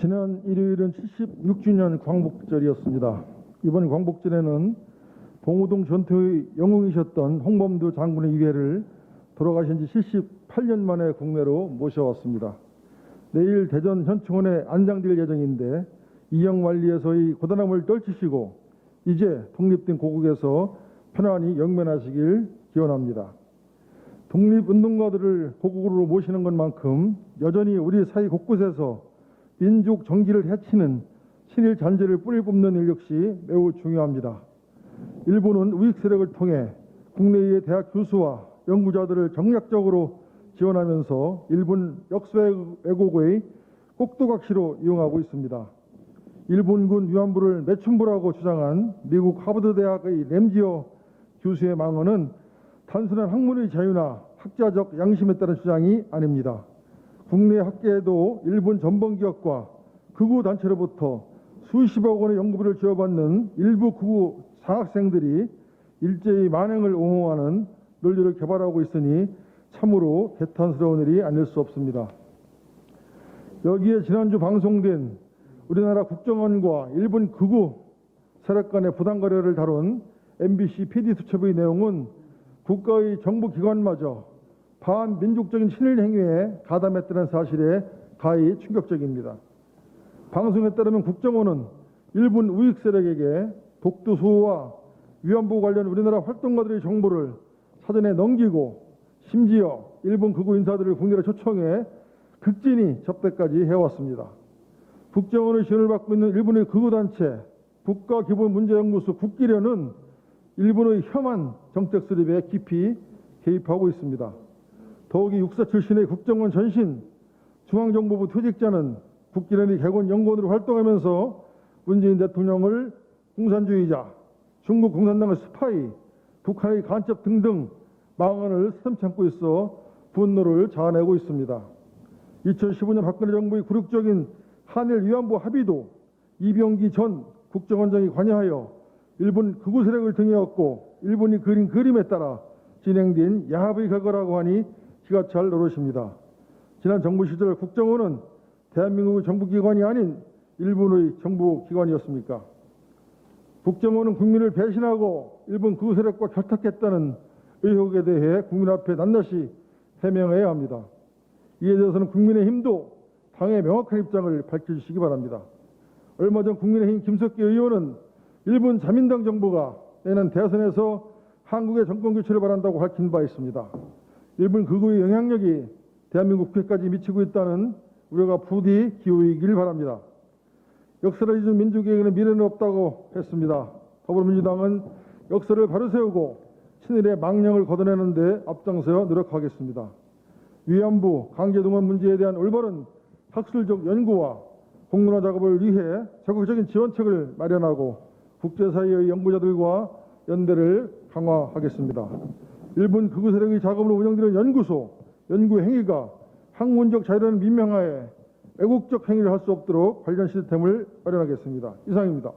지난 일요일은 76주년 광복절이었습니다. 이번 광복절에는 봉오동 전투의 영웅이셨던 홍범도 장군의 유해를 돌아가신 지 78년 만에 국내로 모셔왔습니다. 내일 대전 현충원에 안장될 예정인데 이영만리에서의 고단함을 떨치시고 이제 독립된 고국에서 편안히 영면하시길 기원합니다. 독립운동가들을 고국으로 모시는 것만큼 여전히 우리 사회 곳곳에서 민족 정기를 해치는 친일 잔재를 뿌리 뽑는 일 역시 매우 중요합니다. 일본은 우익 세력을 통해 국내의 대학 교수와 연구자들을 정략적으로 지원하면서 일본 역사왜곡의 꼭두각시로 이용하고 있습니다. 일본군 위안부를 매춘부라고 주장한 미국 하버드 대학의 램지어 교수의 망언은 단순한 학문의 자유나 학자적 양심에 따른 주장이 아닙니다. 국내 학계에도 일본 전범기업과 극우 단체로부터 수십억 원의 연구비를 지원받는 일부 극우 사학생들이 일제히 만행을 옹호하는 논리를 개발하고 있으니 참으로 개탄스러운 일이 아닐 수 없습니다. 여기에 지난주 방송된 우리나라 국정원과 일본 극우 세력 간의 부당 거래를 다룬 MBC PD수첩의 내용은 국가의 정부기관마저 반민족적인 친일 행위에 가담했다는 사실에 가히 충격적입니다. 방송에 따르면 국정원은 일본 우익 세력에게 독도수호와 위안부 관련 우리나라 활동가들의 정보를 사전에 넘기고 심지어 일본 극우 인사들을 국내로 초청해 극진히 접대까지 해왔습니다. 국정원의 지원을 받고 있는 일본의 극우단체 국가기본문제연구소 국기련은 일본의 혐한 정책 수립에 깊이 개입하고 있습니다. 더욱이 육사 출신의 국정원 전신 중앙정보부 퇴직자는 국기련의 객원 연구원으로 활동하면서 문재인 대통령을 공산주의자, 중국 공산당의 스파이, 북한의 간첩 등등 망언을 스tamp 있어 분노를 자아내고 있습니다. 2015년 박근혜 정부의 굴욕적인 한일 위안부 합의도 이병기 전 국정원장이 관여하여 일본 극우 세력을 등에 업고 일본이 그린 그림에 따라 진행된 야합의 결과라고 하니 기가 찰 노릇입니다. 지난 정부 시절 국정원은 대한민국의 정부기관이 아닌 일본의 정부기관이었습니까? 국정원은 국민을 배신하고 일본 극우 세력과 결탁했다는 의혹에 대해 국민 앞에 낱낱이 해명해야 합니다. 이에 대해서는 국민의힘도 당의 명확한 입장을 밝혀주시기 바랍니다. 얼마 전 국민의힘 김석기 의원은 일본 자민당 정부가 내년 대선에서 한국의 정권 교체를 바란다고 밝힌 바 있습니다. 일본 극우의 영향력이 대한민국 국회까지 미치고 있다는 우려가 부디 기울이길 바랍니다. 역사를 잊은 민족에게는 미래는 없다고 했습니다. 더불어민주당은 역사를 바로 세우고 친일의 망령을 걷어내는 데 앞장서 노력하겠습니다. 위안부, 강제동원 문제에 대한 올바른 학술적 연구와 공론화 작업을 위해 적극적인 지원책을 마련하고 국제사회의 연구자들과 연대를 강화하겠습니다. 일본 극우 세력의 자금으로 운영되는 연구소, 연구 행위가 학문적 자유라는 민명하에 애국적 행위를 할 수 없도록 관련 시스템을 마련하겠습니다. 이상입니다.